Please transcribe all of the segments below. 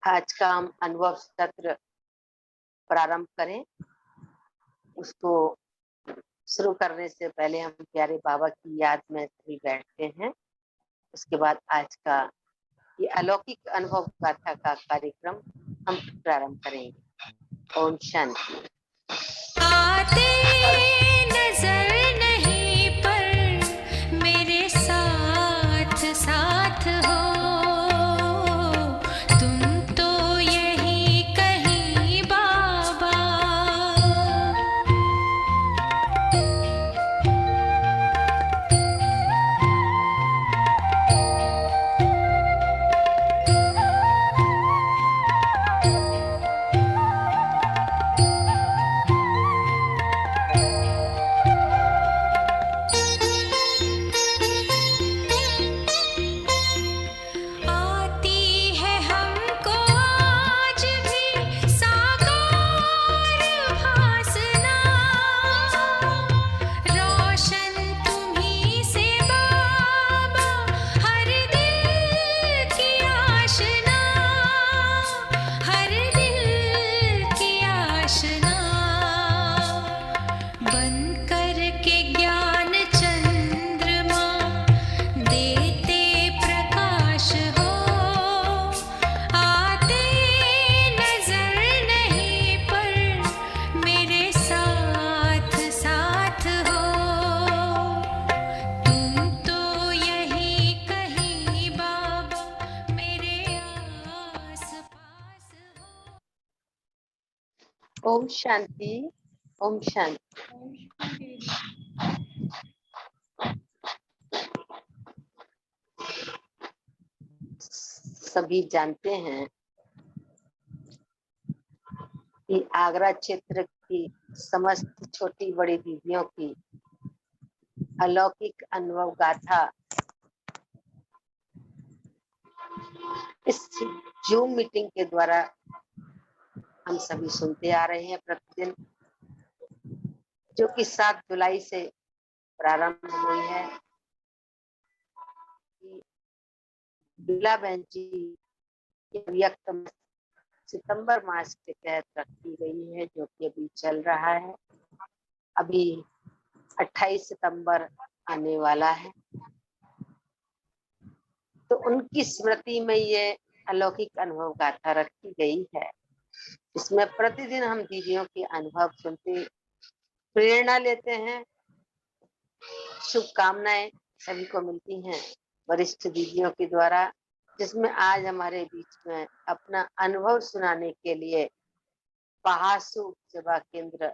आज का हम अनुभव सत्र प्रारंभ करें। उसको शुरू करने से पहले हम प्यारे बाबा की याद में सभी बैठते हैं। उसके बाद आज का ये अलौकिक अनुभव गाथा का कार्यक्रम हम प्रारंभ करेंगे। ओम शांति। आते नजर नहीं पर मेरे साथ साथ हो, तुम तो यही कहीं बाबा। आती है हमको आज भी साकार भासना, रोशन तुम्ही से बाबा हर दिल की आशना, हर दिल की आशना। बन कर के ज्ञान चंद्रमा देते प्रकाश हो, आते नजर नहीं पर मेरे साथ साथ हो, तुम तो यही कहीं बाबा मेरे आस पास हो। ओम शांति। ओम शांति। सभी जानते हैं कि आगरा क्षेत्र की समस्त छोटी बड़ी दीदियों की अलौकिक अनुभव गाथा इस जूम मीटिंग के द्वारा हम सभी सुनते आ रहे हैं प्रतिदिन, जो कि 7 जुलाई से प्रारंभ हुई है। बिला बहन जी की व्यक्त सितंबर मास के तहत रखी गई है, जो कि अभी चल रहा है। अभी 28 सितंबर आने वाला है, तो उनकी स्मृति में ये अलौकिक अनुभव गाथा रखी गई है। इसमें प्रतिदिन हम दीदियों के अनुभव सुनते प्रेरणा लेते हैं। शुभकामनाएं सभी को मिलती हैं वरिष्ठ दीदियों के द्वारा, जिसमें आज हमारे बीच में अपना अनुभव सुनाने के लिए पहासु सेवा केंद्र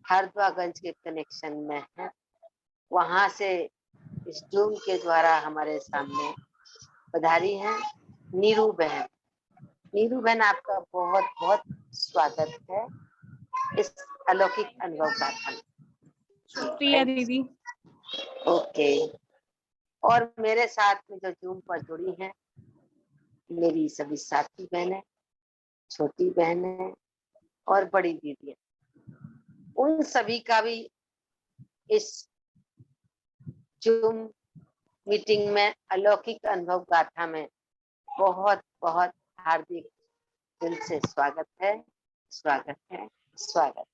हरद्वागंज के कनेक्शन में है, वहां से इस जूम के द्वारा हमारे सामने पधारी हैं नीरू बहन। नीरू बहन, आपका बहुत बहुत स्वागत है इस अलौकिक अनुभव गाथा में। शुक्रिया दीदी। ओके। और मेरे साथ में जो जूम पर जुड़ी हैं मेरी सभी साथी बहनें, छोटी बहनें और बड़ी दीदियां, उन सभी का भी इस जूम मीटिंग में अलौकिक अनुभव गाथा में बहुत बहुत हार्दिक दिल से स्वागत है, स्वागत है, स्वागत।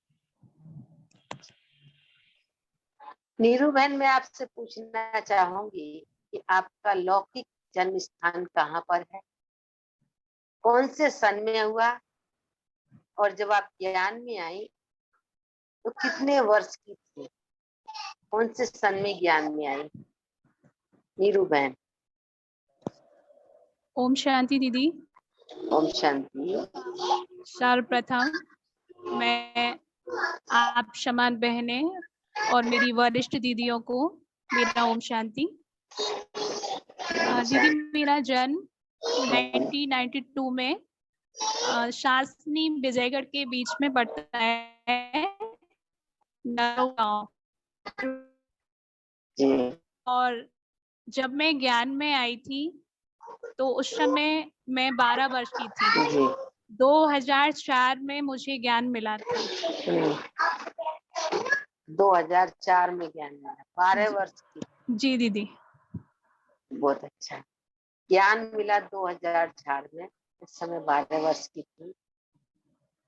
नीरू बहन, मैं आपसे पूछना चाहूंगी कि आपका लौकिक जन्म स्थान कहाँ पर है, कौन से सन में हुआ, और जब आप ज्ञान में आई तो कितने वर्ष की थी, कौन से सन में ज्ञान में आई? नीरू बहन। ओम शांति दीदी। ओम शांति। सर्वप्रथम मैं आप समान बहने और मेरी वरिष्ठ दीदियों को मेरा ओम शांति। दीदी, मेरा जन्म 1992 में शासनी विजयगढ़ के बीच में पड़ता है, गाँव। और जब मैं ज्ञान में आई थी तो उस समय मैं 12 वर्ष की थी। 2004 में मुझे ज्ञान मिला था। 2004 में ज्ञान मिला, 12 वर्ष की। जी दीदी। बहुत अच्छा। ज्ञान मिला 2004 में, उस समय 12 वर्ष की थी,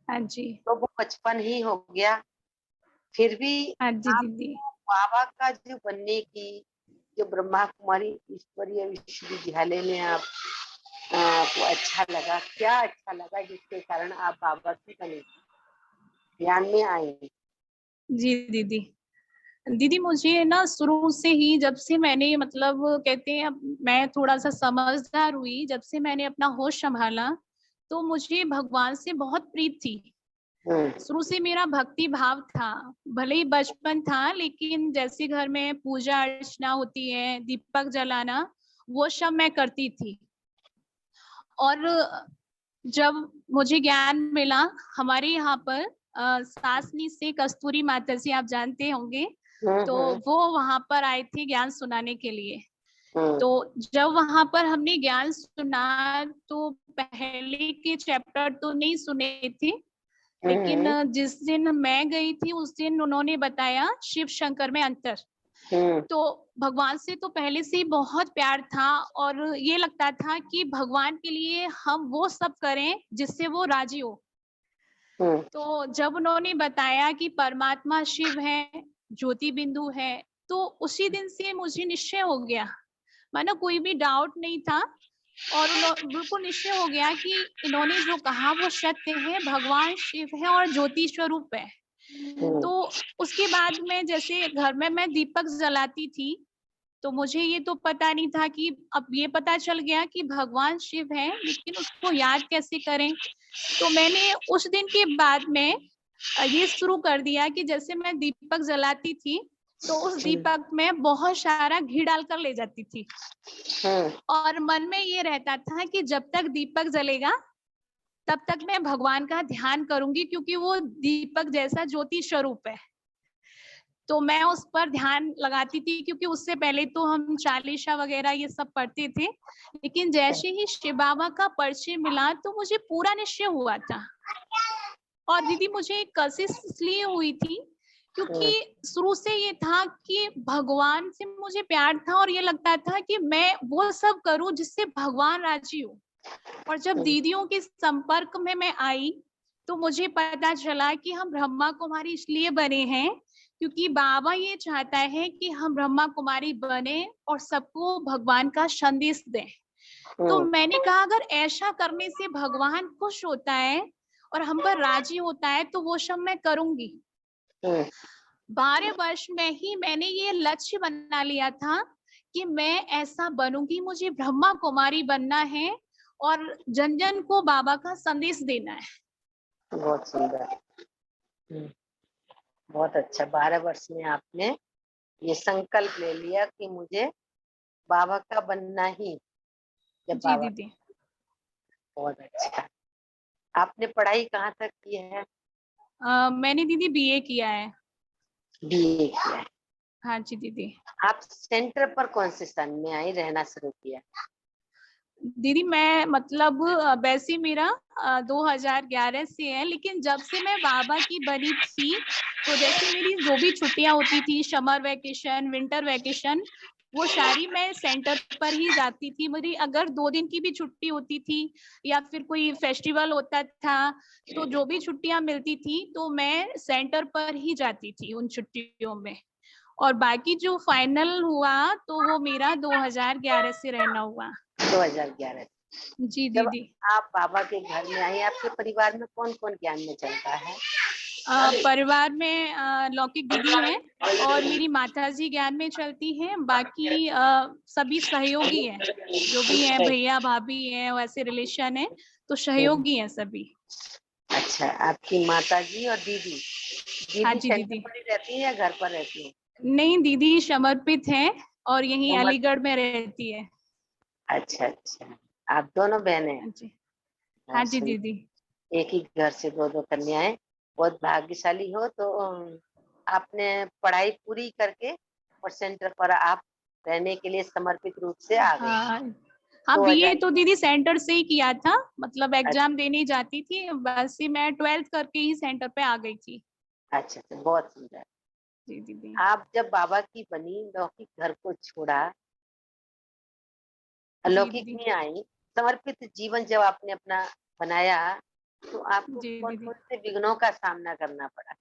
हाँ जी, तो वो बचपन ही हो गया। फिर भी हाँ जी आप दीदी। बाबा का जो बनने की, जो ब्रह्मा कुमारी ईश्वरीय विश्वविद्यालय में आप को अच्छा लगा, क्या अच्छा लगा जिसके कारण आप बाबा की बने, ध्यान में आए? जी दीदी। दीदी मुझे ना शुरू से ही, जब से मैंने मतलब कहते हैं मैं थोड़ा-सा समझदार हुई, जब से मैंने अपना होश सँभाला, तो मुझे भगवान से बहुत प्रीत थी। हम्म शुरू से मेरा भक्ति भाव था, भले ही बचपन था, लेकिन जैसे घर में पूजा अर्चना होती है, दीपक जलाना, वो सब मैं करती थी। और जब मुझे ज्ञान मिला, हमारे यहाँ पर सासनी से कस्तूरी माता जी आप जानते होंगे, तो हम्म वो वहाँ पर आए थे ज्ञान सुनाने के लिए। हम्म तो जब वहाँ पर हमने ज्ञान सुना, तो पहले के चैप्टर तो नहीं सुने थे, लेकिन हम्म जिस दिन मैं गई थी उस दिन उन्होंने बताया शिव शंकर में अंतर। हम्म तो भगवान से तो पहले से ही बहुत प्यार था, और ये लगता था कि भगवान के लिए हम वो सब करें जिससे वो राजी हो। हम्म तो जब उन्होंने बताया कि परमात्मा शिव है, ज्योति बिंदु है, तो उसी दिन से मुझे निश्चय हो गया, मानो कोई भी डाउट नहीं था, और बिल्कुल निश्चय हो गया कि इन्होंने जो कहा वो सत्य है, भगवान शिव है और ज्योति स्वरूप है। हम्म तो उसके बाद में जैसे घर में मैं दीपक जलाती थी, तो मुझे ये तो पता नहीं था कि अब ये पता चल गया कि भगवान शिव है, लेकिन उसको याद कैसे करें। तो मैंने उस दिन के बाद में ये शुरू कर दिया कि जैसे मैं दीपक जलाती थी, तो उस दीपक में बहुत सारा घी डालकर ले जाती थी, हम्म और मन में ये रहता था कि जब तक दीपक जलेगा तब तक मैं भगवान का ध्यान करूंगी, क्योंकि वो दीपक जैसा ज्योति स्वरूप है। तो मैं उस पर ध्यान लगाती थी, क्योंकि उससे पहले तो हम चालीसा वगैरह ये सब पढ़ते थे, लेकिन जैसे ही शिव बाबा का परिचय मिला तो मुझे पूरा निश्चय हुआ था। और दीदी मुझे कशिश इसलिए हुई थी क्योंकि शुरू से ये था कि भगवान से मुझे प्यार था, और ये लगता था कि मैं वो सब करूं जिससे भगवान राजी हो। और जब दीदियों के संपर्क में मैं आई, तो मुझे पता चला कि हम ब्रह्मा कुमारी इसलिए बने हैं क्योंकि बाबा ये चाहता है कि हम ब्रह्मा कुमारी बने और सबको भगवान का संदेश दें। तो मैंने कहा अगर ऐसा करने से भगवान खुश होता है और हम पर राजी होता है तो वो सब मैं करूंगी। 12 वर्ष में ही मैंने ये लक्ष्य बना लिया था कि मैं ऐसा बनूंगी, मुझे ब्रह्मा कुमारी बनना है और जन जन को बाबा का संदेश देना है। बहुत सुंदर। बहुत अच्छा। 12 वर्ष में आपने ये संकल्प ले लिया कि मुझे बाबा का बनना ही। जब जी बाबा, दीदी। बहुत अच्छा। आपने पढ़ाई कहाँ तक की है? मैंने दीदी बीए किया है। बीए किया है। हाँ जी दीदी। आप सेंटर पर कौन से सन में आई, रहना शुरू किया? दीदी मैं मतलब वैसे मेरा 2011 से है, लेकिन जब से मैं बाबा की बनी थी, तो जैसे मेरी जो भी छुट्टियां होती थी, समर वैकेशन, विंटर वैकेशन, वो सारी मैं सेंटर पर ही जाती थी। मेरी अगर 2 दिन की भी छुट्टी होती थी या फिर कोई फेस्टिवल होता था, तो जो भी छुट्टियां मिलती थी तो मैं सेंटर पर ही जाती थी उन छुट्टियों में। और बाकी जो फाइनल हुआ तो वो मेरा 2011 से रहना हुआ। 2011। जी जब दीदी। आप बाबा के घर में आई, आपके परिवार में कौन कौन ज्ञान में चलता है? परिवार में लौकिक दीदी हैं और मेरी माताजी ज्ञान में चलती हैं, बाकी सभी सहयोगी हैं, जो भी हैं भैया भाभी हैं, वैसे रिलेशन है, तो सहयोगी हैं सभी। अच्छा, आपकी माताजी और दीदी, हाँ दीदी जी सेंटर दीदी। पर ही रहती है या घर पर रहती है? नहीं, दीदी समर्पित हैं और यहीं उम्र, अलीगढ़ में रहती है। अच्छा अच्छा। आप दोनों बहनें? हाँ जी। हाँ बहुत जी सुंदर। दीदी। एक ही घर से दो दो कन्याएं, बहुत भाग्यशाली हो। तो आपने पढ़ाई पूरी करके और सेंटर पर आप रहने के लिए समर्पित रूप से आ गए। हाँ हाँ, बीए 2000। तो दीदी सेंटर से ही किया था, मतलब अच्छा एग्जाम देने जाती थी, बस ही मैं 12th करके ही सेंटर पे आ गई थी। अच्छा अच्छा, बहुत सुंदर। जी दीदी। आप जब बाबा की बनी, लौकिक घर को छोड़ा, जी अलौकिक दीदी। में आई, समर्पित जीवन जब आपने अपना बनाया, तो आपको जी कौन दीदी। कौन से विघ्नों का सामना करना पड़ा?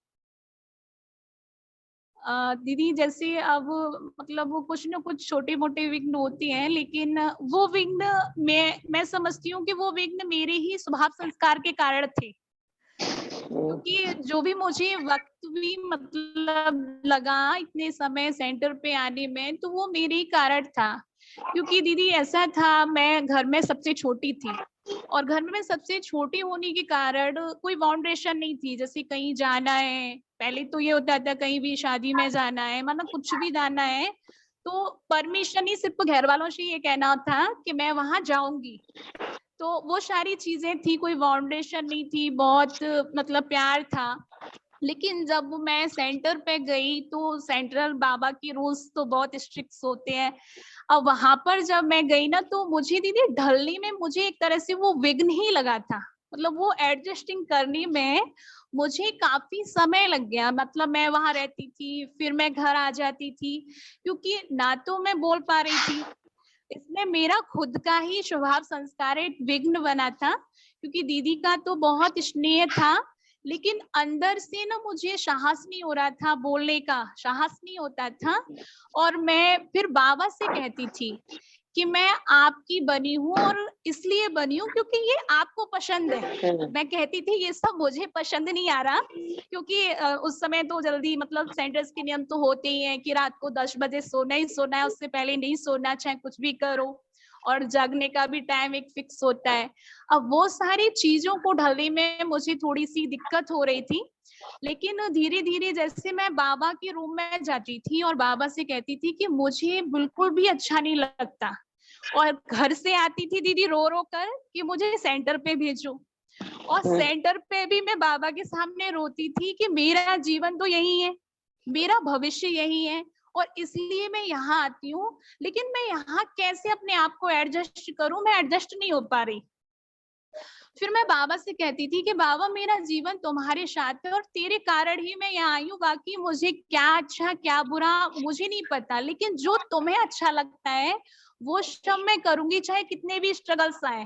दीदी जैसे अब मतलब वो कुछ ना कुछ छोटे मोटे विघ्न होते हैं, लेकिन वो विघ्न मैं समझती हूँ कि वो विघ्न मेरे ही स्वभाव संस्कार के कारण थे, क्योंकि जो भी मुझे वक्त भी मतलब लगा इतने समय सेंटर पे आने में, तो वो मेरे ही कारण था। क्योंकि दीदी ऐसा था, मैं घर में सबसे छोटी थी, और घर में सबसे छोटी होने के कारण कोई बाउंडेशन नहीं थी। जैसे कहीं जाना है, पहले तो ये होता था कहीं भी शादी में जाना है, मतलब कुछ भी जाना है तो परमिशन ही सिर्फ घर वालों से ये कहना था कि मैं वहां जाऊंगी। तो वो सारी चीजें थी, कोई बाउंडेशन नहीं थी, बहुत मतलब प्यार था। लेकिन जब मैं सेंटर पे गई तो सेंट्रल बाबा की रूल्स तो बहुत स्ट्रिक्ट होते हैं। अब वहां पर जब मैं गई ना, तो मुझे दीदी ढलने में मुझे एक तरह से वो विघ्न ही लगा था। मतलब वो एडजस्टिंग करने में मुझे काफी समय लग गया। मतलब मैं वहां रहती थी, फिर मैं घर आ जाती थी, क्योंकि ना तो मैं बोल पा रही थी, इसमें मेरा खुद का ही स्वभाव संस्कार एक विघ्न बना था। क्योंकि दीदी का तो बहुत स्नेह था, लेकिन अंदर से ना मुझे साहस नहीं हो रहा था, बोलने का साहस नहीं होता था। और मैं फिर बाबा से कहती थी कि मैं आपकी बनी हूँ, और इसलिए बनी हूँ क्योंकि ये आपको पसंद है। मैं कहती थी ये सब मुझे पसंद नहीं आ रहा, क्योंकि उस समय तो जल्दी मतलब सेंटर्स के नियम तो होते ही हैं कि रात को 10 बजे सोना ही सोना है, उससे पहले नहीं सोना, चाहे कुछ भी करो, और जगने का भी टाइम एक फिक्स होता है। अब वो सारी चीजों को ढलने में मुझे थोड़ी सी दिक्कत हो रही थी। लेकिन धीरे धीरे जैसे मैं बाबा के रूम में जाती थी और बाबा से कहती थी कि मुझे बिल्कुल भी अच्छा नहीं लगता, और घर से आती थी दीदी रो रो कर कि मुझे सेंटर पे भेजो, और सेंटर पे भी मैं बाबा के सामने रोती थी कि मेरा जीवन तो यही है, मेरा भविष्य यही है, और इसलिए मैं यहाँ आती हूँ। लेकिन मैं यहाँ कैसे अपने आप को एडजस्ट करूं, मैं एडजस्ट नहीं हो पा रही। फिर मैं बाबा से कहती थी कि बाबा मेरा जीवन तुम्हारे साथ है, और तेरे कारण ही मैं यहाँ आई हूँ। बाकी मुझे क्या अच्छा क्या बुरा मुझे नहीं पता, लेकिन जो तुम्हें अच्छा लगता है वो सब मैं करूंगी, चाहे कितने भी स्ट्रगल्स आए।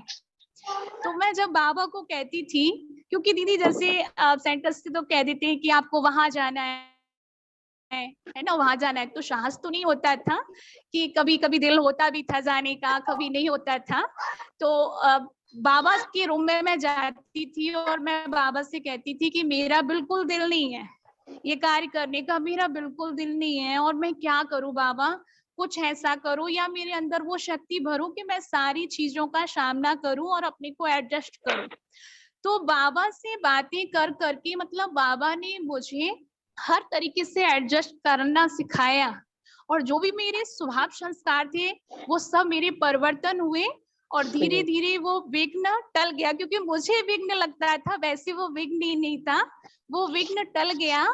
तो मैं जब बाबा को कहती थी, क्योंकि दीदी जैसे सेंटर से तो कह देते हैं कि आपको वहां जाना है ना, वहां जाना है, तो साहस तो नहीं होता था। कि कभी कभी दिल होता भी था जाने का, कभी नहीं होता था। तो बाबा के रूम में मैं जाती थी और मैं बाबा से कहती थी कि मेरा बिल्कुल दिल नहीं है, ये कार्य करने का मेरा बिल्कुल दिल नहीं है, और मैं क्या करूं बाबा, कुछ ऐसा करो या मेरे अंदर वो शक्ति भरो कि मैं सारी चीजों का सामना करूं और अपने को एडजस्ट करूं। तो बाबा से बातें कर करके मतलब बाबा ने मुझे हर तरीके से एडजस्ट करना सिखाया, और जो भी मेरे स्वभाव संस्कार थे वो सब मेरे परिवर्तन हुए, और धीरे धीरे वो विघ्न टल गया। क्योंकि मुझे विघ्न लगता था, वैसे वो विघ्न ही नहीं था, वो विघ्न टल गया।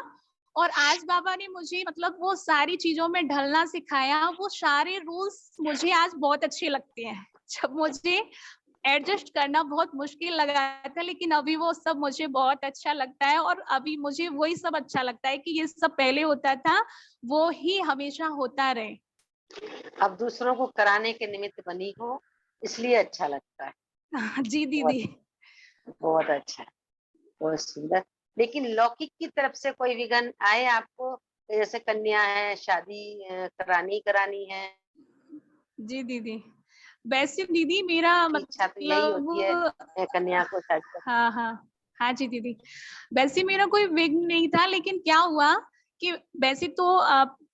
और आज बाबा ने मुझे मतलब वो सारी चीजों में ढलना सिखाया, वो सारे रूल्स मुझे आज बहुत अच्छे लगते हैं। जब मुझे एडजस्ट करना बहुत मुश्किल लगा था, लेकिन अभी वो सब मुझे बहुत अच्छा लगता है, और अभी मुझे वही सब अच्छा लगता है कि ये सब पहले होता था वो ही हमेशा होता रहे। अब दूसरों को कराने के निमित्त बनी हो, इसलिए अच्छा लगता है। जी बहुत दीदी। बहुत अच्छा, बहुत सुंदर। लेकिन लौकिक की तरफ से कोई विघ्न आए आपको? जैसे कन्या है, शादी करानी करानी है, जी दीदी, वैसे दीदी मेरा की इच्छा तो यही होती है मतलब कन्या को शादी कर। हाँ हाँ हाँ जी दीदी, वैसे मेरा कोई विघ्न नहीं था। लेकिन क्या हुआ कि वैसे तो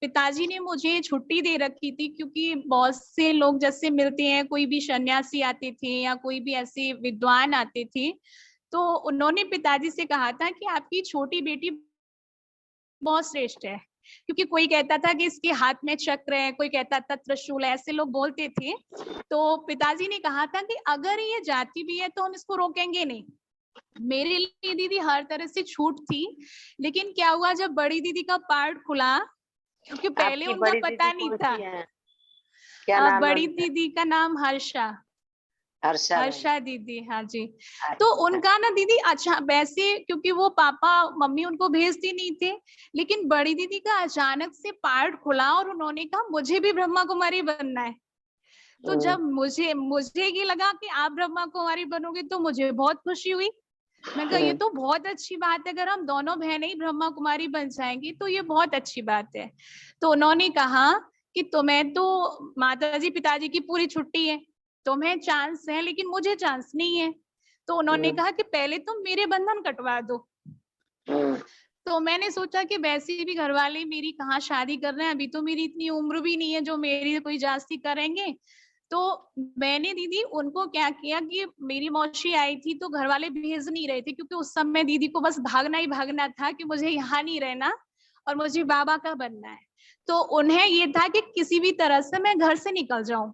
पिताजी ने मुझे छुट्टी दे रखी थी, क्योंकि बहुत से लोग जैसे मिलते हैं, कोई भी सन्यासी आते थे या कोई भी ऐसे विद्वान आते थे, तो उन्होंने पिताजी से कहा था कि आपकी छोटी बेटी बहुत श्रेष्ठ है। क्योंकि कोई कहता था कि इसके हाथ में चक्र है, कोई कहता था त्रिशूल है, ऐसे लोग बोलते थे। तो पिताजी ने कहा था कि अगर ये जाती भी है तो हम इसको रोकेंगे नहीं। मेरे लिए दीदी हर तरह से छूट थी। लेकिन क्या हुआ, जब बड़ी दीदी का पार्ट खुला, क्योंकि पहले आपकी उनका बड़ी दीदी पता नहीं कौन था। सी है? क्या नाम है बड़ी उनका? दीदी का नाम हर्षा। हर्षा बहन। हर्षा दीदी, हाँ जी। तो अच्छा। उनका ना दीदी अच्छा, वैसे क्योंकि वो पापा मम्मी उनको भेजती नहीं थे, लेकिन बड़ी दीदी का अचानक से पार्ट खुला और उन्होंने कहा मुझे भी ब्रह्मा कुमारी बनना है। तो जब मुझे मुझे ये लगा कि आप ब्रह्मा कुमारी बनोगे तो मुझे बहुत खुशी हुई। मैं कहा ये तो बहुत अच्छी बात है, अगर हम दोनों बहनें ही ब्रह्मा कुमारी बन जाएंगी तो ये बहुत अच्छी बात है। तो उन्होंने कहा कि तुम्हें तो माताजी पिताजी की पूरी छुट्टी है, तुम्हें चांस है लेकिन मुझे चांस नहीं है। तो उन्होंने कहा कि पहले तुम मेरे बंधन कटवा दो। तो मैंने सोचा कि वैसे भी घर वाले मेरी कहाँ शादी कर रहे हैं, अभी तो मेरी इतनी उम्र भी नहीं है जो मेरी कोई जास्ती करेंगे। तो मैंने दीदी उनको क्या किया कि मेरी मौसी आई थी तो घर वाले भेज नहीं रहे थे, क्योंकि उस समय दीदी को बस भागना ही भागना था कि मुझे यहाँ नहीं रहना और मुझे बाबा का बनना है। तो उन्हें ये था कि किसी भी तरह से मैं घर से निकल जाऊं।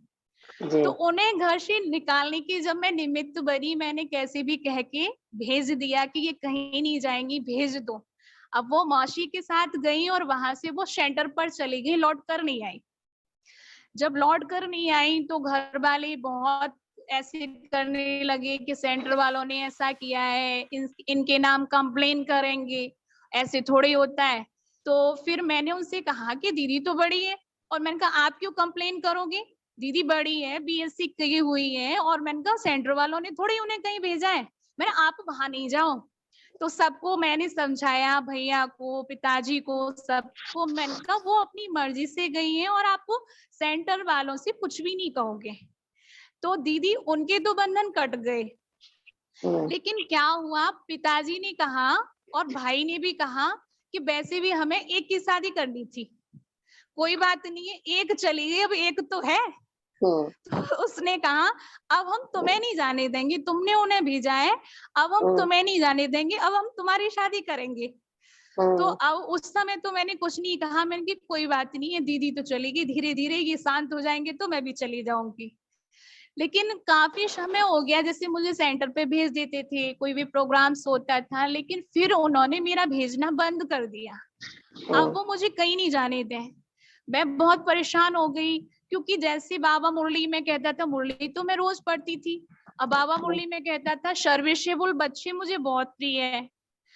तो उन्हें घर से निकालने की जब मैं निमित्त बनी, मैंने कैसे भी कह के भेज दिया कि ये कहीं नहीं जाएंगी, भेज दो। अब वो मौसी के साथ गई और वहां से वो सेंटर पर चली गई, लौट कर नहीं आई। जब लौट कर नहीं आई तो घर वाले बहुत ऐसे करने लगे कि सेंटर वालों ने ऐसा किया है, इनके नाम कंप्लेन करेंगे, ऐसे थोड़ी होता है। तो फिर मैंने उनसे कहा कि दीदी तो बड़ी है, और मैंने कहा आप क्यों कंप्लेन करोगे, दीदी बड़ी है, बीएससी की हुई है, और मैंने कहा सेंटर वालों ने थोड़ी उन्हें कहीं भेजा है, मैंने आप वहां नहीं जाओ। तो सबको मैंने समझाया, भैया को, पिताजी को, सबको मैंने कहा वो अपनी मर्जी से गई है और आपको सेंटर वालों से कुछ भी नहीं कहोगे। तो दीदी उनके तो बंधन कट गए। लेकिन क्या हुआ, पिताजी ने कहा और भाई ने भी कहा कि वैसे भी हमें एक की शादी करनी थी, कोई बात नहीं है, एक चली गई, अब एक तो है। तो उसने कहा अब हम तुम्हें नहीं जाने देंगे, तुमने उन्हें भेजा है, अब हम तुम्हें नहीं जाने देंगे, अब हम तुम्हारी शादी करेंगे। तो अब उस समय तो मैंने कुछ नहीं कहा, मैंने कि कोई बात नहीं है, दीदी तो चलेगी, धीरे धीरे ये शांत हो जाएंगे तो मैं भी चली जाऊंगी। लेकिन काफी समय हो गया, जैसे मुझे सेंटर पे भेज देते थे, कोई भी प्रोग्राम्स होता था, लेकिन फिर उन्होंने मेरा भेजना बंद कर दिया। अब वो मुझे कहीं नहीं जाने दें। मैं बहुत परेशान हो गई, क्योंकि जैसे बाबा मुरली में कहता था, मुरली तो मैं रोज पढ़ती थी, अब बाबा मुरली में कहता था सर्विसेबल बच्चे मुझे बहुत प्रिय है।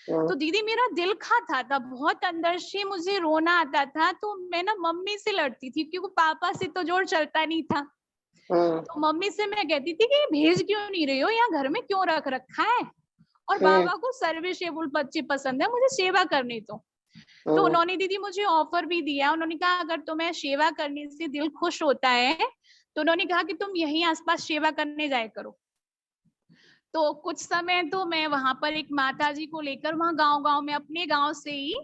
तो दीदी मेरा दिल खाता था, बहुत अंदर से मुझे रोना आता था। तो मैं ना मम्मी से लड़ती थी, क्योंकि पापा से तो जोर चलता नहीं था। तो मम्मी से मैं कहती थी कि भेज क्यों नहीं रही हो, यहाँ घर में क्यों रख रखा है, और बाबा को सर्विसेबल बच्चे पसंद है, मुझे सेवा करने दो। तो उन्होंने दीदी मुझे ऑफर भी दिया, उन्होंने कहा अगर तुम्हें सेवा करने से दिल खुश होता है तो उन्होंने कहा कि तुम यहीं आसपास सेवा करने जाया करो। तो कुछ समय तो मैं वहां पर एक माता जी को लेकर वहां गांव में, अपने गांव से ही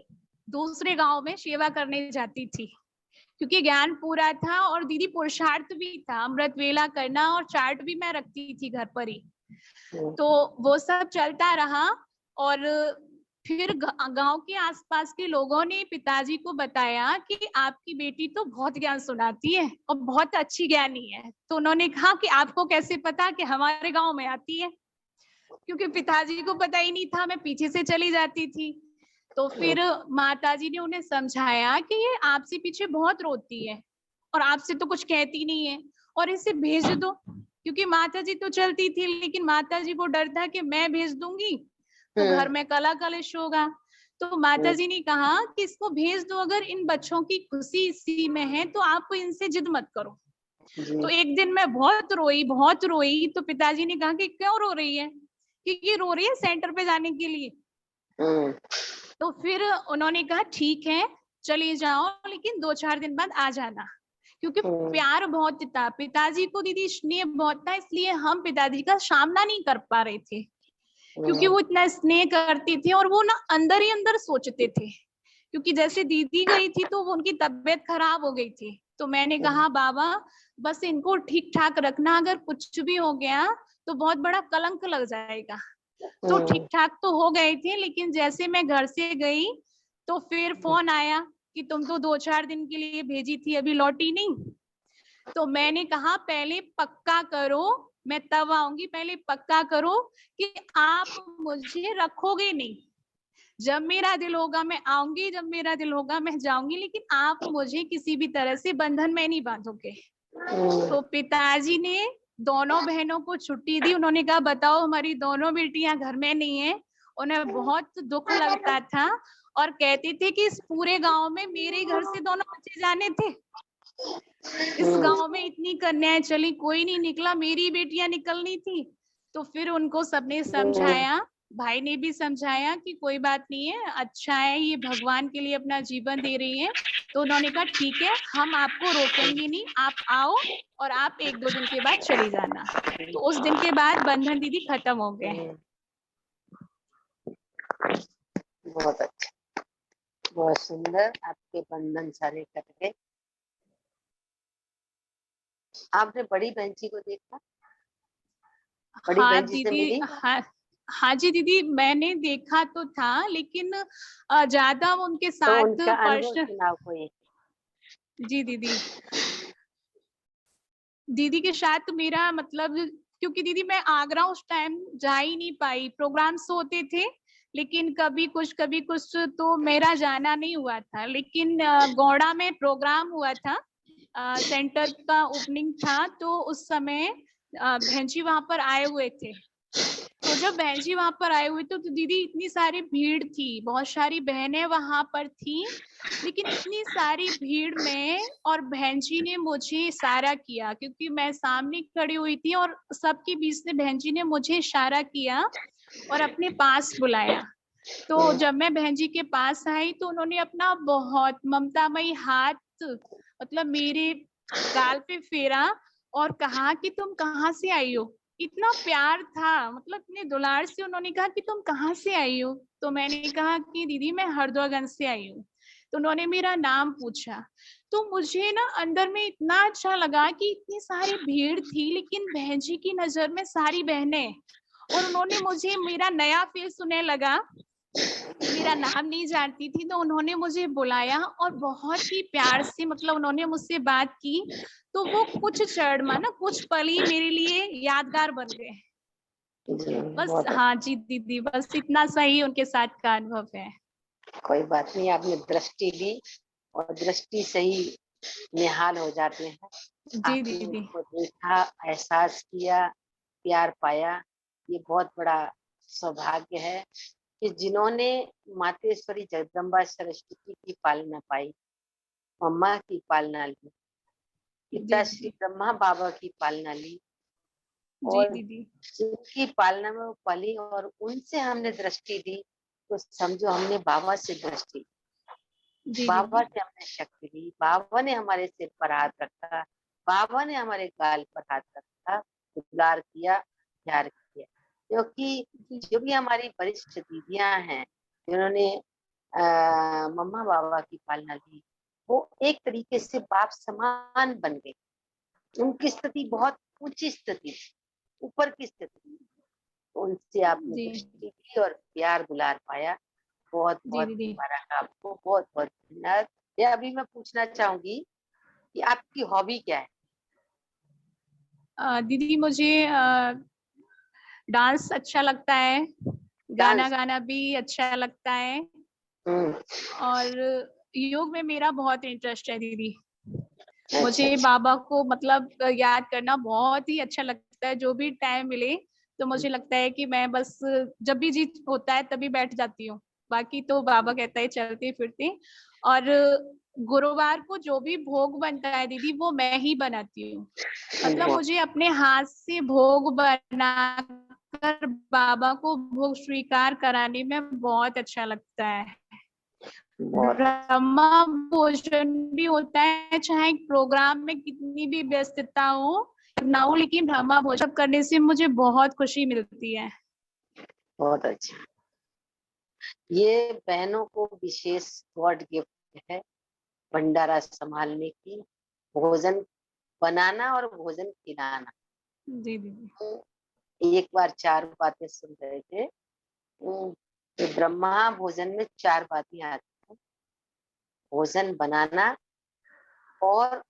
दूसरे गांव में सेवा करने जाती थी, क्योंकि ज्ञान पूरा था और दीदी पुरुषार्थ भी था, अमृत वेला करना, और चार्ट भी मैं रखती थी घर पर ही। तो वो सब चलता रहा। और फिर गांव के आसपास के लोगों ने पिताजी को बताया कि आपकी बेटी तो बहुत ज्ञान सुनाती है और बहुत अच्छी ज्ञानी है। तो उन्होंने कहा कि आपको कैसे पता कि हमारे गांव में आती है, क्योंकि पिताजी को पता ही नहीं था, मैं पीछे से चली जाती थी। तो फिर माताजी ने उन्हें समझाया कि ये आपसे पीछे बहुत रोती है और आपसे तो कुछ कहती नहीं है, और इसे भेज दो। क्योंकि माताजी तो चलती थी, लेकिन माताजी को डर था कि मैं भेज दूंगी तो घर में कला कलेश होगा। तो माताजी ने कहा कि इसको भेज दो, अगर इन बच्चों की खुशी इसी में है तो आप इनसे जिद मत करो। तो एक दिन मैं बहुत रोई। तो पिताजी ने कहा कि क्यों रो रही है, क्योंकि रो रही है सेंटर पे जाने के लिए। तो फिर उन्होंने कहा ठीक है चली जाओ, लेकिन 2-4 दिन बाद आ जाना, क्योंकि प्यार बहुत था पिताजी को, दीदी स्नेह बहुत था, इसलिए हम पिताजी का सामना नहीं कर पा रहे थे, क्योंकि वो इतना स्नेह करती थी और वो ना अंदर ही अंदर सोचते थे। क्योंकि जैसे दीदी गई थी तो उनकी तबीयत खराब हो गई थी। तो मैंने कहा बाबा बस इनको ठीक ठाक रखना, अगर कुछ भी हो गया तो बहुत बड़ा कलंक लग जाएगा। तो ठीक ठाक तो हो गए थे, लेकिन जैसे मैं घर से गई तो फिर फोन आया कि तुम तो 2-4 दिन के लिए भेजी थी, अभी लौटी नहीं। तो मैंने कहा पहले पक्का करो, मैं तब आऊंगी, पहले पक्का करो कि आप मुझे रखोगे नहीं। जब मेरा दिल होगा मैं आऊंगी, जब मेरा दिल होगा मैं जाऊंगी, लेकिन आप मुझे किसी भी तरह से बंधन में नहीं बांधोगे। तो पिताजी ने दोनों बहनों को छुट्टी दी। उन्होंने कहा बताओ हमारी दोनों बेटियां घर में नहीं है। उन्हें बहुत दुख लगता था और कहते थे कि इस पूरे गांव में मेरे घर से दोनों बच्चे जाने थे। इस हम्म, गांव में इतनी कन्याएं चली, कोई नहीं निकला, मेरी बेटियां निकलनी थी। तो फिर उनको सबने हम्म, समझाया, भाई ने भी समझाया कि कोई बात नहीं है, अच्छा है, ये भगवान के लिए अपना जीवन दे रही है। तो उन्होंने कहा ठीक है, हम आपको रोकेंगे नहीं, आप आओ और आप 1-2 दिन के बाद चली जाना। तो उस दिन के बाद बंधन दीदी खत्म हो गए। हम्म, बहुत अच्छा, बहुत सुंदर, आपके बंधन सारे कट गए। आपने बड़ी बहन जी को देखा? बड़ी हाँ बहन जी से दीदी, मिली? हाँ, हाँ जी दीदी, मैंने देखा तो था, लेकिन ज्यादा उनके तो साथ उनका अनुभव पर्सनल। सुनाओ कोई। जी दीदी, दीदी के साथ मेरा मतलब, क्योंकि दीदी मैं आगरा उस टाइम जा ही नहीं पाई, प्रोग्राम्स होते थे, लेकिन कभी कुछ तो मेरा जाना नहीं हुआ था। लेकिन गौड़ा में प्रोग्राम हुआ था, सेंटर का ओपनिंग था, तो उस समय बहन जी वहां पर आए हुए थे। तो जब बहन जी वहां पर आए हुए थे तो दीदी इतनी सारी भीड़ थी, बहुत सारी बहनें वहां पर थी, लेकिन इतनी सारी भीड़ में और बहन जी ने मुझे इशारा किया, क्योंकि मैं सामने खड़ी हुई थी, और सबके बीच से बहन जी ने मुझे इशारा किया और अपने पास बुलाया। तो जब मैं बहन जी के पास आई तो उन्होंने अपना बहुत ममतामयी हाथ मतलब मेरे गाल पे फेरा और कहा कि तुम कहाँ से आई हो। इतना प्यार था, मतलब इतने दुलार से उन्होंने कहा कि तुम कहाँ से आई हो। तो मैंने कहा कि दीदी मैं हरदोईगंज से आई हूँ। तो उन्होंने मेरा नाम पूछा। तो मुझे ना अंदर में इतना अच्छा लगा कि इतनी सारी भीड़ थी, लेकिन बहन जी की नजर में सारी बहनें, और उन्होंने मुझे मेरा नया फेस सुनने लगा, मेरा नाम नहीं जानती थी, तो उन्होंने मुझे बुलाया और बहुत ही प्यार से मतलब उन्होंने मुझसे बात की। तो वो कुछ क्षण माना कुछ पल ही मेरे लिए यादगार बन गए। जी, बस बहुत हाँ जी दीदी, बस इतना सही उनके साथ का अनुभव है। अच्छा। कोई बात नहीं, आपने दृष्टि ली और दृष्टि से ही निहाल हो जाते हैं। जी आपने दीदी। उनको देखा, एहसास किया, प्यार पाया, ये बहुत बड़ा सौभाग्य है कि जिन्होंने मातेश्वरी जगदम्बा सरस्वती की पालना पाई, मम्मा की पालना ली, जी पिता श्री दीदी। ब्रह्मा बाबा की पालना ली, जी और दीदी। जिनकी पालना में वो पली और उनसे हमने दृष्टि दी, तो समझो हमने बाबा से दृष्टि ली। जी बाबा दीदी। ने हमने शक्ति दी, बाबा ने हमारे सिर पर हाथ रखा, बाबा ने हमारे गाल पर हाथ रखा, दुलार किया, प्यार किया। क्योंकि जी जो भी हमारी वरिष्ठ दीदियां हैं, जिन्होंने मम्मा बाबा की पालना ली, वो एक तरीके से बाप समान बन गई। उनकी स्थिति बहुत ऊंची स्थिति थी, ऊपर की स्थिति थी। तो उनसे आपने जी दृष्टि की और प्यार दुलार पाया। बहुत जी बहुत दीदी। मुबारक आपको, बहुत बहुत धन्यवाद। ये अभी मैं पूछना चाहूंगी कि आपकी हॉबी क्या है? दीदी मुझे डांस अच्छा लगता है, गाना डांस? गाना भी अच्छा लगता है, हम्म, और योग में मेरा बहुत इंटरेस्ट है दीदी। अच्छा मुझे अच्छा। बाबा को मतलब याद करना बहुत ही अच्छा लगता है, जो भी टाइम मिले तो मुझे लगता है कि मैं बस जब भी जी होता है तभी बैठ जाती हूँ। बाकी तो बाबा कहता है चलते फिरते। और गुरुवार को जो भी भोग बनता है दीदी वो मैं ही बनाती हूँ। मतलब बहुत मुझे अपने हाथ से भोग बनाकर बाबा को भोग स्वीकार कराने में बहुत अच्छा लगता है। बहुत अच्छा। ब्रह्मा भोजन भी होता है, चाहे प्रोग्राम में कितनी भी व्यस्तता हो ना हो, लेकिन ब्रह्मा भोजन करने से मुझे बहुत खुशी मिलती है। बहुत अच्छा। ये बहनों को विशेष गॉड गिफ्ट है, भंडारा संभालने की, भोजन बनाना और भोजन खिलाना। जी दीदी। तो एक बार चार बातें सुन रहे थे। तो ब्रह्मा भोजन में चार बातें आती हैं: भोजन बनाना, और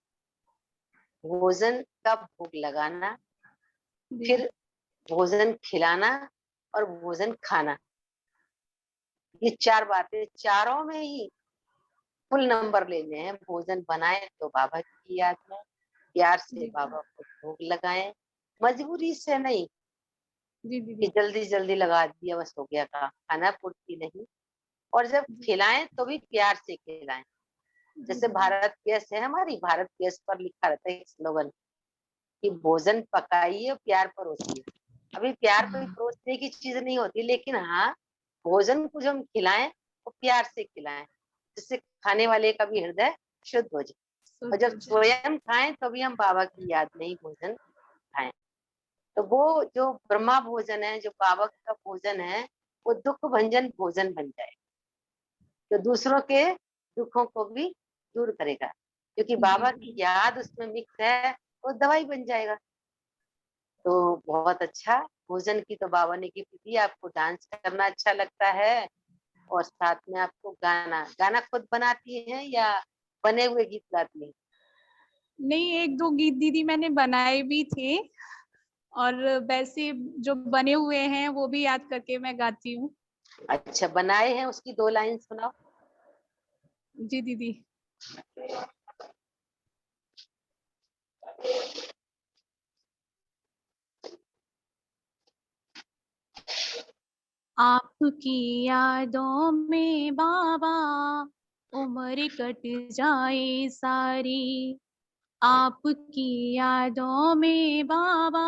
भोजन का भोग लगाना, जी फिर भोजन खिलाना, और भोजन खाना। ये चार बातें, चारों में ही फुल नंबर लेने हैं। भोजन बनाए तो बाबा की याद में प्यार से जी बाबा को भोग लगाएं, मजबूरी से नहीं जी कि दीदी। जल्दी जल्दी लगा दिया बस हो गया काम, खाना पूर्ति नहीं। और जब खिलाएं तो भी प्यार से खिलाएं, जैसे भारत गैस है हमारी, भारत गैस पर लिखा रहता है एक स्लोगन कि भोजन पकाइए और प्यार परोसिए। अभी प्यार कोई परोसने की चीज नहीं होती, लेकिन हाँ, भोजन को जो हम खिलाएं वो प्यार से खिलाएं, जिससे खाने वाले का भी हृदय शुद्ध हो जाए। और जब स्वयं खाएं तभी हम बाबा की याद में ही भोजन खाएं। तो वो जो ब्रह्मा भोजन है, जो बाबा का भोजन है, वो दुख भंजन भोजन बन जाए, जो दूसरों के दुखों को भी दूर करेगा, क्योंकि बाबा की याद उसमें मिक्स है, वो दवाई बन जाएगा। तो बहुत अच्छा भोजन की तो बाबा ने गिफ्ट दी आपको। डांस करना अच्छा लगता है और साथ में आपको गाना गाना खुद बनाती हैं या बने हुए गीत गाती हैं? नहीं, एक दो गीत दीदी मैंने बनाए भी थे, और वैसे जो बने हुए हैं वो भी याद करके मैं गाती हूँ। अच्छा, बनाए हैं, उसकी 2 लाइन सुनाओ। जी दीदी। आपकी यादों में बाबा उम्र कट जाए सारी, आपकी यादों में बाबा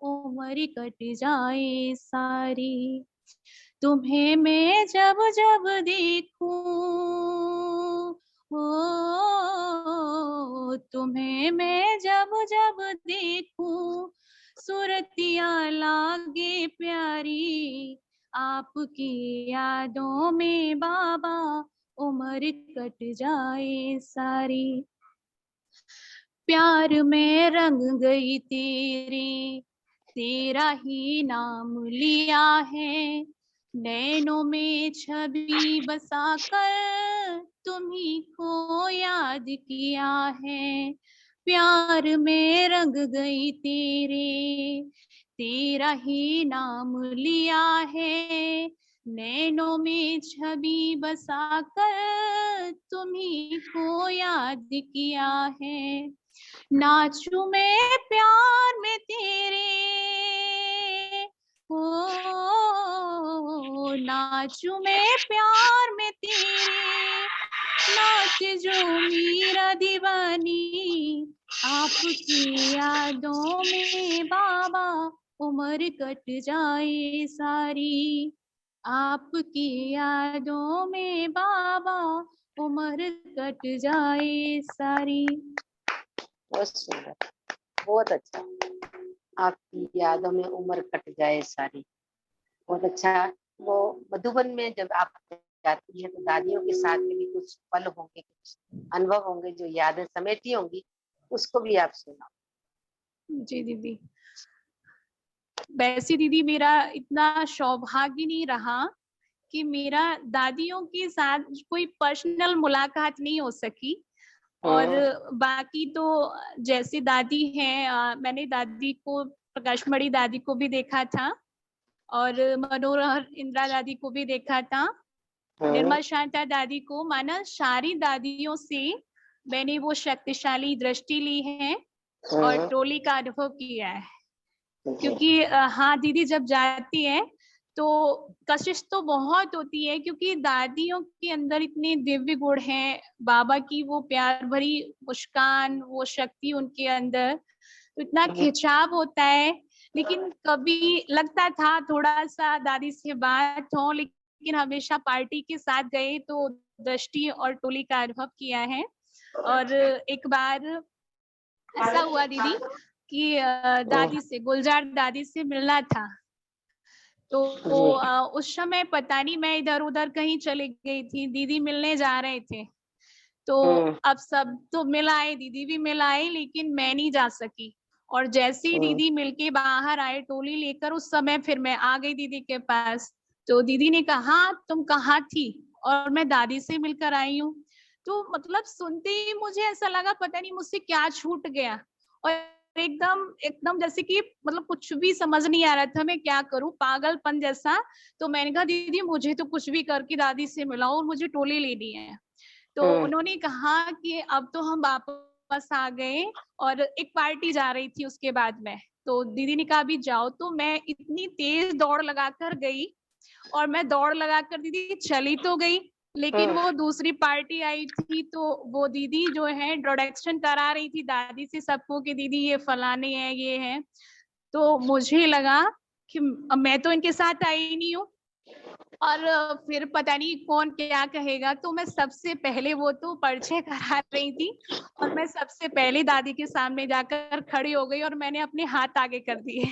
उम्र कट जाए सारी, तुम्हें मैं जब जब देखूं, ओ तुम्हें मैं जब जब देखूं, सूरतिया लागे प्यारी, आपकी यादों में बाबा उम्र कट जाए सारी, प्यार में रंग गई तेरे, तेरा ही नाम लिया है, नैनों में छवि बसाकर तुम्ही को याद किया है, प्यार में रंग गई तेरे, तेरा ही नाम लिया है, नैनों में छवि बसाकर तुम्ही को याद किया है, नाचूं मैं प्यार में तेरे, ओ नाचूं मैं प्यार में तेरे, नाच जो मेरा दीवानी, आपकी यादों में बाबा उम्र कट जाए सारी, आपकी यादों में बाबा उम्र कट जाए सारी। बहुत सुंदर, बहुत अच्छा। आपकी यादों में उम्र कट जाए सारी, बहुत अच्छा। वो मधुबन में जब आप जाती है तो दादियों के साथ में भी कुछ पल होंगे, कुछ अनुभव होंगे, जो यादें समेटी होंगी, उसको भी आप सुनाओ। जी दीदी। वैसे दीदी मेरा इतना सौभाग्य नहीं रहा कि मेरा दादियों के साथ कोई पर्सनल मुलाकात नहीं हो सकी, और बाकी तो जैसे दादी हैं, मैंने दादी को, प्रकाशमणि दादी को भी देखा था, और मनोहर इंदिरा दादी को भी देखा था, निर्मल शांता दादी को, माना सारी दादियों से मैंने वो शक्तिशाली दृष्टि ली है और टोली का अनुभव किया है। क्योंकि हाँ दीदी, जब जाती है तो कशिश तो बहुत होती है, क्योंकि दादियों के अंदर इतने दिव्य गुण हैं, बाबा की वो प्यार भरी मुस्कान, वो शक्ति उनके अंदर, तो इतना खिंचाव होता है। लेकिन कभी लगता था थोड़ा सा दादी से बात हो, लेकिन हमेशा पार्टी के साथ गए तो दृष्टि और टोली का अनुभव किया है। और एक बार ऐसा हुआ दीदी कि दादी से, गुलजार दादी से मिलना था, तो उस समय पता नहीं मैं इधर उधर कहीं चली गई थी, दीदी मिलने जा रहे थे, तो अब सब तो मिल आए, दीदी भी मिल आई, लेकिन मैं नहीं जा सकी। और जैसे ही दीदी मिलके बाहर आए टोली लेकर, उस समय फिर मैं आ गई दीदी के पास, तो दीदी ने कहा तुम कहाँ थी, और मैं दादी से मिलकर आई हूँ। तो मतलब सुनते ही मुझे ऐसा लगा पता नहीं मुझसे क्या छूट गया, और एकदम एकदम जैसे कि मतलब कुछ भी समझ नहीं आ रहा था मैं क्या करूं, पागलपन जैसा। तो मैंने कहा दीदी मुझे तो कुछ भी करके दादी से मिलाओ और मुझे टोली लेनी है। तो उन्होंने कहा कि अब तो हम वापस आ गए, और एक पार्टी जा रही थी उसके बाद में, तो दीदी ने कहा अभी जाओ। तो मैं इतनी तेज दौड़ लगाकर गई, और मैं दौड़ लगाकर दीदी चली तो गई, लेकिन वो दूसरी पार्टी आई थी, तो वो दीदी जो है इंट्रोडक्शन करा रही थी दादी से सबको कि दीदी ये फलाने हैं, ये हैं। तो मुझे लगा कि मैं तो इनके साथ आई नहीं हूँ, और फिर पता नहीं कौन क्या कहेगा, तो मैं सबसे पहले, वो तो परिचय करा रही थी, और मैं सबसे पहले दादी के सामने जाकर खड़ी हो गई और मैंने अपने हाथ आगे कर दिए,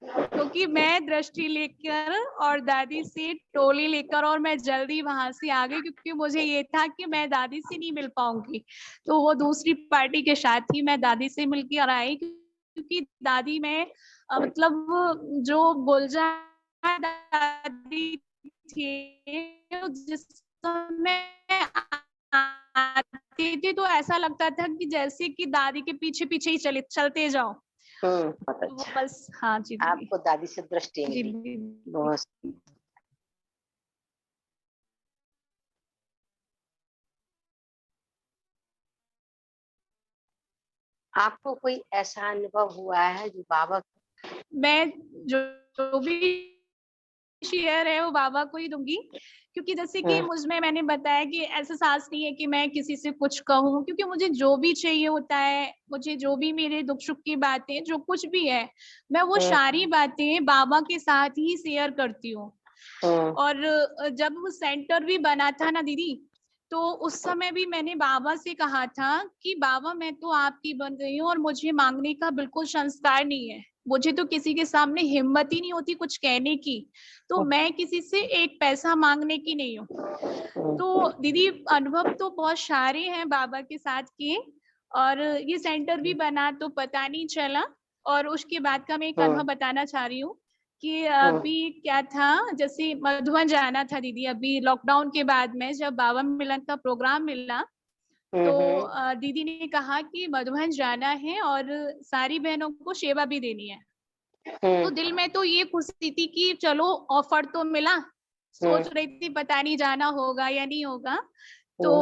क्योंकि मैं दृष्टि लेकर और दादी से टोली लेकर और मैं जल्दी वहां से आ गई, क्योंकि मुझे ये था कि मैं दादी से नहीं मिल पाऊंगी। तो वो दूसरी पार्टी के साथ ही मैं दादी से मिलकर आई, क्योंकि दादी में मतलब जो गुलजार दादी थी, जिस समय आती थी तो ऐसा लगता था कि जैसे कि दादी के पीछे पीछे ही चलते जाओ। बहुत वो अच्छा। बस, हाँ जी दीदी। आपको दादी से दृष्टि जी मिली। दीदी। बहुत। आपको कोई ऐसा अनुभव हुआ है जो बाबा मैं जो भी शेयर है वो बाबा को ही दूंगी, क्योंकि जैसे कि मुझमें मैंने बताया कि ऐसा साहस नहीं है कि मैं किसी से कुछ कहूँ, क्योंकि मुझे जो भी चाहिए होता है, मुझे जो भी मेरे दुख सुख की बातें जो कुछ भी है, मैं वो सारी बातें बाबा के साथ ही शेयर करती हूँ। और जब वो सेंटर भी बना था ना दीदी, तो उस समय भी मैंने बाबा से कहा था कि बाबा मैं तो आपकी बन गई हूँ और मुझे मांगने का बिल्कुल संस्कार नहीं है, मुझे तो किसी के सामने हिम्मत ही नहीं होती कुछ कहने की, तो मैं किसी से एक पैसा मांगने की नहीं हूँ। तो दीदी अनुभव तो बहुत सारे हैं बाबा के साथ के, और ये सेंटर भी बना तो पता नहीं चला। और उसके बाद का मैं एक अनुभव बताना चाह रही हूँ कि अभी क्या था, जैसे मधुबन जाना था दीदी, अभी लॉकडाउन के बाद में जब बाबा मिलन का प्रोग्राम मिला, तो दीदी ने कहा कि मधुबन जाना है और सारी बहनों को सेवा भी देनी है। तो दिल में तो ये खुशी थी कि चलो ऑफर तो मिला, सोच रही थी पता नहीं जाना होगा या नहीं होगा। तो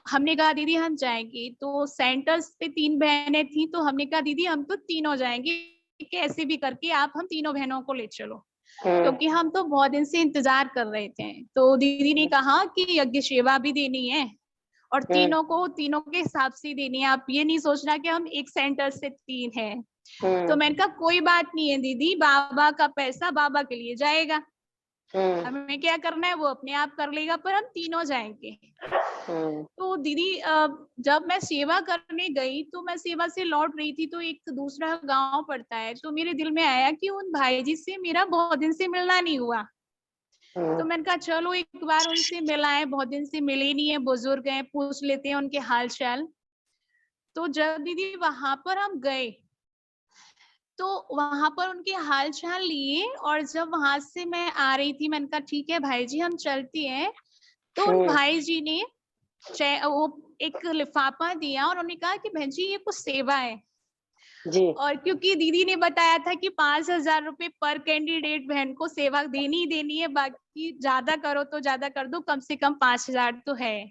हमने कहा दीदी हम जाएंगे, तो सेंटर्स पे 3 बहनें थी, तो हमने कहा दीदी हम तो तीनों जाएंगे, कैसे भी करके आप हम तीनों बहनों को ले चलो, क्योंकि हम तो बहुत दिन से इंतजार कर रहे थे। तो दीदी ने कहा कि यज्ञ सेवा भी देनी है और तीनों को तीनों के हिसाब से देनी है, आप ये नहीं सोचना कि हम एक सेंटर से 3 हैं। तो मैंने कहा कोई बात नहीं है दीदी, बाबा का पैसा बाबा के लिए जाएगा, हमें क्या करना है वो अपने आप कर लेगा, पर हम तीनों जाएंगे। तो दीदी जब मैं सेवा करने गई, तो मैं सेवा से लौट रही थी, तो एक दूसरा गांव पड़ता है, तो मेरे दिल में आया कि उन भाई जी से मेरा बहुत दिन से मिलना नहीं हुआ। तो मैंने कहा चलो एक बार उनसे मिलाएं, बहुत दिन से मिले नहीं है, बुजुर्ग हैं, पूछ लेते हैं उनके हाल चाल। तो जब दीदी वहां पर हम गए, तो वहां पर उनके हाल चाल लिए, और जब वहां से मैं आ रही थी, मैंने कहा ठीक है भाई जी हम चलती हैं। तो उन भाई जी ने वो एक लिफाफा दिया और उन्होंने कहा कि बहन जी ये कुछ सेवा है जी। और क्योंकि दीदी ने बताया था कि 5,000 रुपए पर कैंडिडेट बहन को सेवा देनी ही देनी है, बाकी ज्यादा करो तो ज्यादा कर दो, कम से कम 5,000 तो है।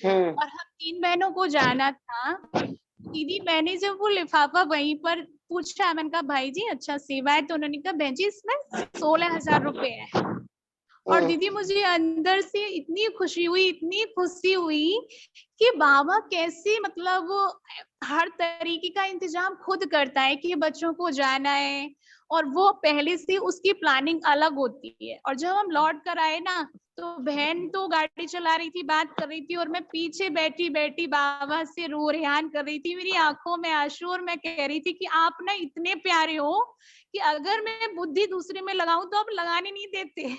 और हम 3 बहनों को जाना था। दीदी मैंने जब वो लिफाफा वहीं पर पूछा, मैंने कहा भाई जी अच्छा सेवा है, तो उन्होंने कहा बहन जी इसमें 16,000 रुपए है। और दीदी मुझे अंदर से इतनी खुशी हुई, इतनी खुशी हुई कि बाबा कैसे मतलब वो हर तरीके का इंतजाम खुद करता है कि बच्चों को जाना है, और वो पहले से उसकी प्लानिंग अलग होती है। और जब हम लौट कर आए ना, तो बहन तो गाड़ी चला रही थी, बात कर रही थी, और मैं पीछे बैठी बैठी बाबा से रो रेहान कर रही थी, मेरी आंखों में आंसू, और मैं कह रही थी कि आप ना इतने प्यारे हो कि अगर मैं बुद्धि दूसरे में लगाऊं तो आप लगाने नहीं देते,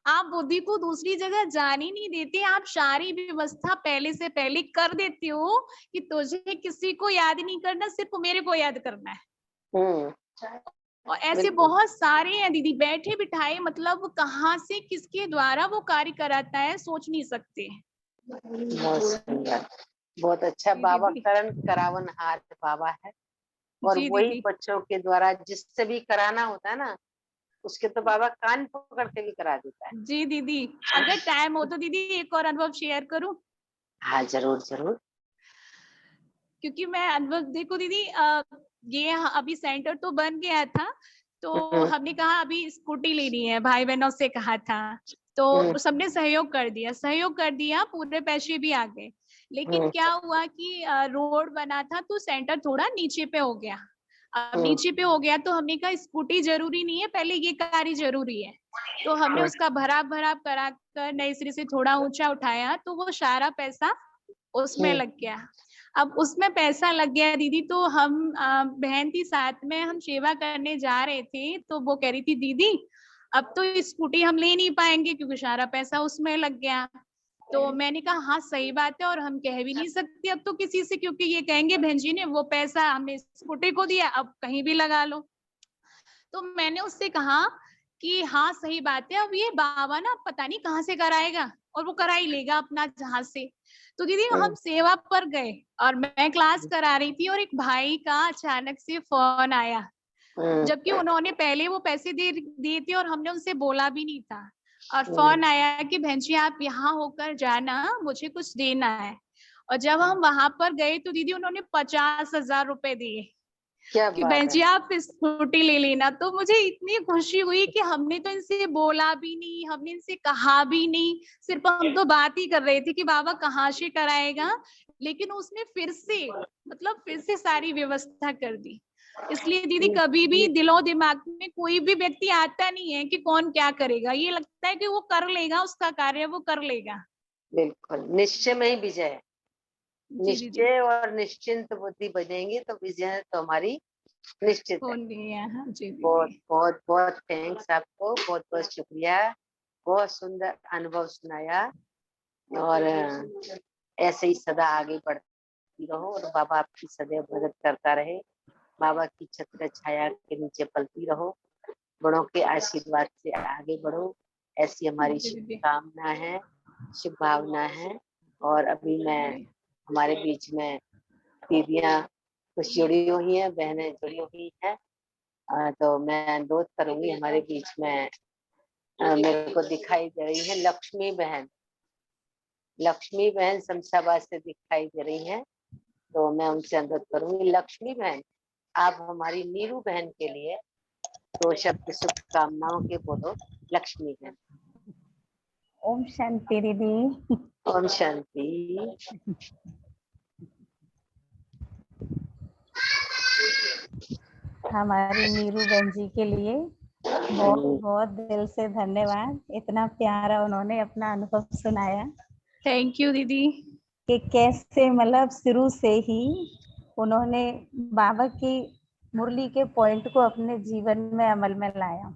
आप बुद्धि को दूसरी जगह जाने नहीं देते, आप सारी व्यवस्था पहले से पहले कर देते हो कि तुझे किसी को याद नहीं करना, सिर्फ मेरे को याद करना है। और ऐसे बहुत सारे हैं दीदी बैठे बिठाए, मतलब कहाँ से किसके द्वारा वो कार्य कराता है सोच नहीं सकते। बहुत सुंदर, बहुत अच्छा। बाबा करण करावन हार बाबा है, और वही बच्चों के द्वारा जिससे भी कराना होता है ना, उसके तो बाबा कान पकड़ के भी करा देता है। जी दीदी, अगर टाइम हो तो दीदी एक और अनुभव शेयर करूं? हाँ जरूर जरूर। क्योंकि मैं अनुभव देखो दीदी, ये अभी सेंटर तो बन गया था, तो हमने कहा अभी स्कूटी लेनी है, भाई बहनों से कहा था। तो सबने सहयोग कर दिया, पूरे पैसे भी आ गए। लेकिन क्या हुआ कि रोड बना था तो सेंटर थोड़ा नीचे पे हो गया। अब नीचे पे हो गया तो हमने कहा स्कूटी जरूरी नहीं है, पहले ये कार ही जरूरी है। तो हमने उसका भराव करा कर नए सिरे से थोड़ा ऊंचा उठाया, तो वो सारा पैसा उसमें लग गया। अब उसमें पैसा लग गया दीदी, तो हम बहन थी साथ में, हम सेवा करने जा रहे थे, तो वो कह रही थी दीदी अब तो स्कूटी हम ले नहीं पाएंगे क्योंकि सारा पैसा उसमें लग गया। तो मैंने कहा हाँ सही बात है, और हम कह भी नहीं सकते अब तो किसी से, क्योंकि ये कहेंगे बहन जी ने वो पैसा हमने स्कूटी को दिया, अब कहीं भी लगा लो। तो मैंने उससे कहा कि हाँ सही बात है, अब ये बाबा ना पता नहीं कहाँ से कराएगा, और वो करा ही लेगा अपना जहां से। तो दीदी हम सेवा पर गए और मैं क्लास करा रही थी, और एक भाई का अचानक से फोन आया, जबकि उन्होंने पहले वो पैसे दे दिए थे और हमने उनसे बोला भी नहीं था। और फोन आया कि बहन जी आप यहाँ होकर जाना, मुझे कुछ देना है। और जब हम वहां पर गए तो दीदी उन्होंने 50,000 रुपए दिए क्या कि बात बहन है। जी आप स्कूटी ले लेना। तो मुझे इतनी खुशी हुई कि हमने तो इनसे बोला भी नहीं, हमने इनसे कहा भी नहीं, सिर्फ हम तो बात ही कर रहे थे कि बाबा कहाँ से कराएगा, लेकिन उसने फिर से सारी व्यवस्था कर दी। इसलिए दीदी कभी भी दिलो दिमाग में कोई भी व्यक्ति आता नहीं है कि कौन क्या करेगा, ये लगता है कि वो कर लेगा, उसका कार्य वो कर लेगा। बिल्कुल, निश्चय में ही विजय है। जी दीदी निश्चय और निश्चिंत बुद्धि बनेंगी तो विजय तो हमारी निश्चित है। होनी है। हाँ जी बहुत दीदी। बहुत बहुत थैंक्स आपको, बहुत बहुत शुक्रिया। बहुत सुंदर अनुभव सुनाया, और ऐसे ही सदा आगे बढ़ती रहो, और बाबा आपकी सदैव मदद करता रहे। बाबा की छत्र छाया के नीचे पलती रहो, बड़ों के आशीर्वाद से आगे बढ़ो, ऐसी हमारी जी दीदी। शुभकामना है, शुभ भावना है। और अभी मैं हमारे बीच में दीदियाँ कुछ जुड़ी हुई हैं, बहनें जुड़ी हुई हैं, तो मैं अनुरोध करूंगी, हमारे बीच में मेरे को दिखाई दे रही है लक्ष्मी बहन शमशाबाद से दिखाई दे रही हैं, तो मैं उनसे अनुरोध करूंगी, लक्ष्मी बहन आप हमारी नीरू बहन के लिए दो शब्द शुभकामनाओं के बोलो। लक्ष्मी बहन। ओम शांति दीदी। ओम शांति। हमारी नीरू बहन जी के लिए बहुत बहुत दिल से धन्यवाद, इतना प्यारा उन्होंने अपना अनुभव सुनाया थैंक यू दीदी। कि कैसे मतलब शुरू से ही उन्होंने बाबा की मुरली के पॉइंट को अपने जीवन में अमल में लाया।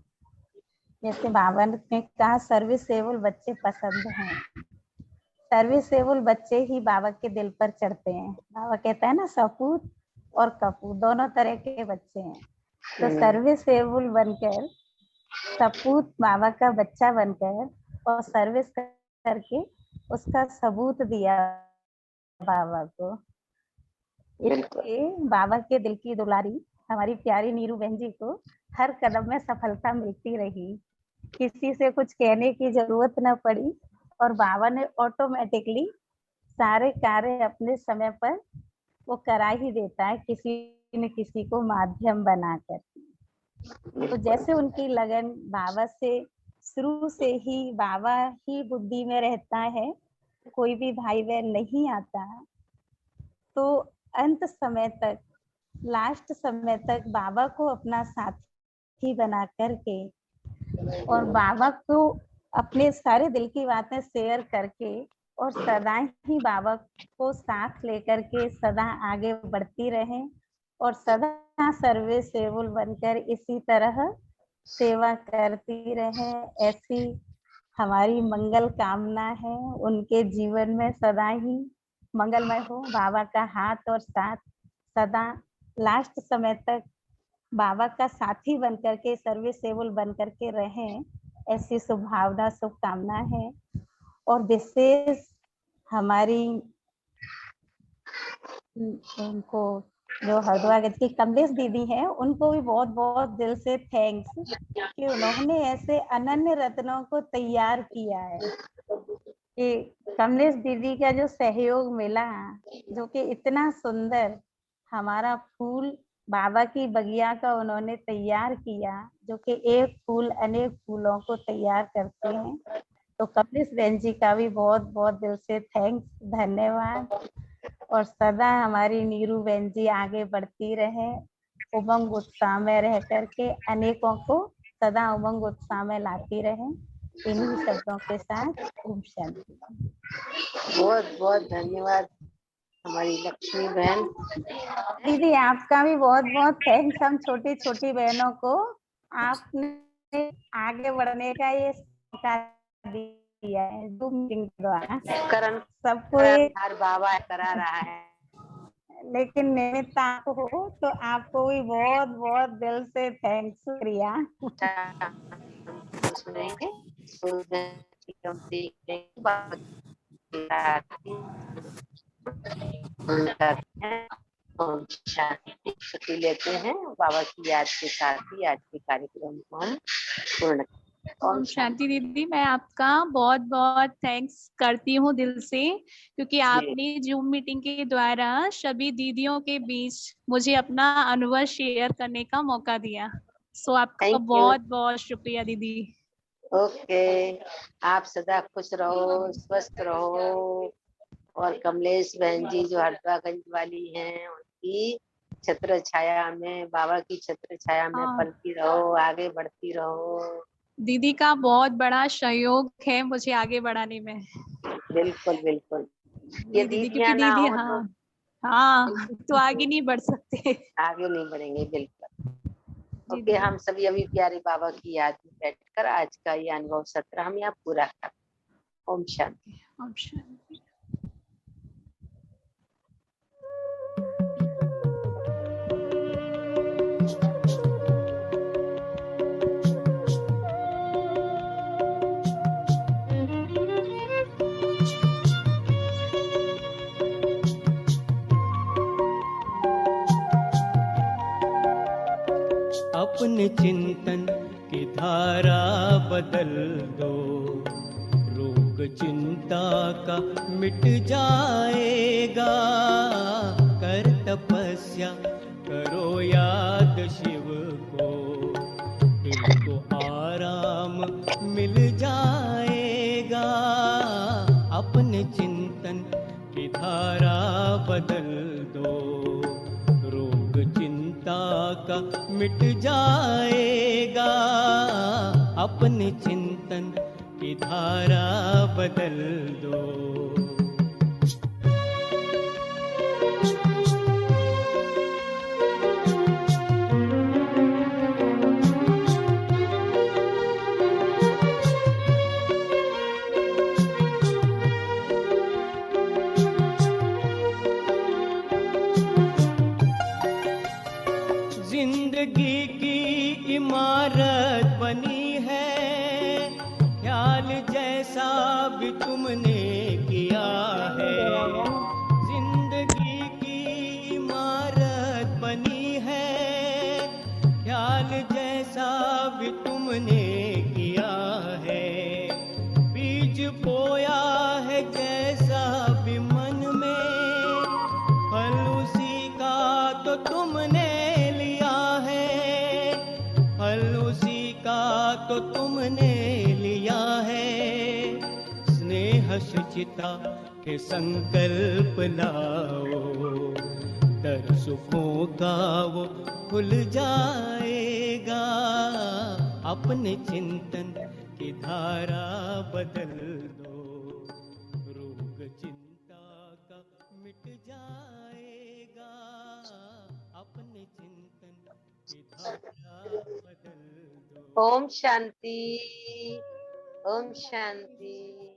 जैसे बाबा ने कहा सर्विसेबल बच्चे पसंद हैं, सर्विसेबल बच्चे ही बाबा के दिल पर चढ़ते हैं। बाबा कहता है ना सपूत और कपूत दोनों तरह के बच्चे हैं, तो सर्विसेबल बनकर सपूत बाबा का बच्चा बनकर और सर्विस करके उसका सबूत दिया बाबा को। इसलिए बाबा के दिल की दुलारी हमारी प्यारी नीरू बहन जी को हर कदम में सफलता मिलती रही, किसी से कुछ कहने की जरूरत न पड़ी, और बाबा ने ऑटोमेटिकली सारे कार्य अपने समय पर वो करा ही देता है, किसी न किसी को माध्यम बनाकर। तो जैसे उनकी लगन बाबा से शुरू से ही, बाबा ही बुद्धि में रहता है, कोई भी भाई बहन नहीं आता, तो अंत समय तक, लास्ट समय तक बाबा को अपना साथी बना करके और बाबा को अपने सारे दिल की बातें शेयर करके और सदा ही बाबा को साथ लेकर के सदा आगे बढ़ती रहें, और सदा सर्विसेबल बनकर इसी तरह सेवा करती रहें, ऐसी हमारी मंगल कामना है। उनके जीवन में सदा ही मंगलमय हो, बाबा का हाथ और साथ सदा लास्ट समय तक बाबा का साथी बनकर के, सर्विसेबल बनकर के रहें, ऐसी शुभभावना शुभकामना है। और विशेष हमारी उनको जो हरिद्वार की कमलेश दीदी हैं, उनको भी बहुत बहुत दिल से थैंक्स कि उन्होंने ऐसे अनन्य रत्नों को तैयार किया है, कि कमलेश दीदी का जो सहयोग मिला, जो कि इतना सुंदर हमारा फूल बाबा की बगिया का उन्होंने तैयार किया, जो कि एक फूल अनेक फूलों को तैयार करते हैं। तो कमलेश बहन जी का भी बहुत बहुत दिल से थैंक्स, धन्यवाद। और सदा हमारी नीरू बहन जी आगे बढ़ती रहे, उमंग उत्साह में रह करके अनेकों को सदा उमंग उत्साह में लाती रहे। इन्हीं शब्दों के साथ ओम शांति। बहुत बहुत धन्यवाद हमारी लक्ष्मी बहन। दीदी आपका भी बहुत बहुत थैंक्स, हम छोटी छोटी बहनों को आपने आगे बढ़ने का ये मौका दिया है Zoom मीटिंग के द्वारा। करण सबको एक हर बाबा करा रहा है। लेकिन निमित्त आप हो तो आपको भी बहुत बहुत दिल से थैंक्स, शुक्रिया। सुनेंगे हम देख ओम शांति। छुट्टी लेते हैं बाबा की याद के साथ ही आज के कार्यक्रम को हम पूर्ण। ओम शांति दीदी, मैं आपका बहुत बहुत थैंक्स करती हूँ दिल से, क्योंकि आपने जूम मीटिंग के द्वारा सभी दीदियों के बीच मुझे अपना अनुभव शेयर करने का मौका दिया। सो आपका Thank you. बहुत बहुत शुक्रिया दीदी। ओके, आप सदा खुश रहो, स्वस्थ रहो। और कमलेश बहन जी जो हरदागंज वाली हैं, उनकी छत्र छाया में, बाबा की छत्र छाया में हाँ। पलती रहो, आगे बढ़ती रहो। दीदी का बहुत बड़ा सहयोग है मुझे आगे बढ़ाने में। बिल्कुल बिल्कुल। ये दीदी, दीदियां क्योंकि ना दीदी, हो हाँ तो हाँ, तो आगे नहीं बढ़ सकते। आगे नहीं बढ़ेंगे। बिल्कुल। जी ओके, दीदी। हम सभी अभी प्यारे बाबा की याद में बैठकर आज का ये अनुभव सत्र हम यहाँ पूरा कर। ओम शांति। ओम शांति। अपने चिंतन की धारा बदल दो, रोग चिंता का मिट जाएगा। कर तपस्या करो याद शिव को, दिल को आराम मिल जाएगा। अपने चिंतन की धारा बदल दो, रोग चिंता का मिट जाएगा। अपने चिंतन की धारा बदल दो। जिंदगी की इमारत बनी है, ख्याल जैसा भी तुमने किया है। जिंदगी की इमारत बनी है, ख्याल जैसा भी तुमने किया है। बीज बोया है जैसा भी मन में, फल उसी का तो तुमने लिया है। फल उसी का तो तुमने लिया है। स्नेह शुचिता के संकल्प लाओ, दर सुखों का वो खुल जाएगा। अपने चिंतन की धारा बदल दो, रोग चिंता का मिट जाएगा। अपने चिंतन की धारा बदल दो। ओम शांति। ओम शांति।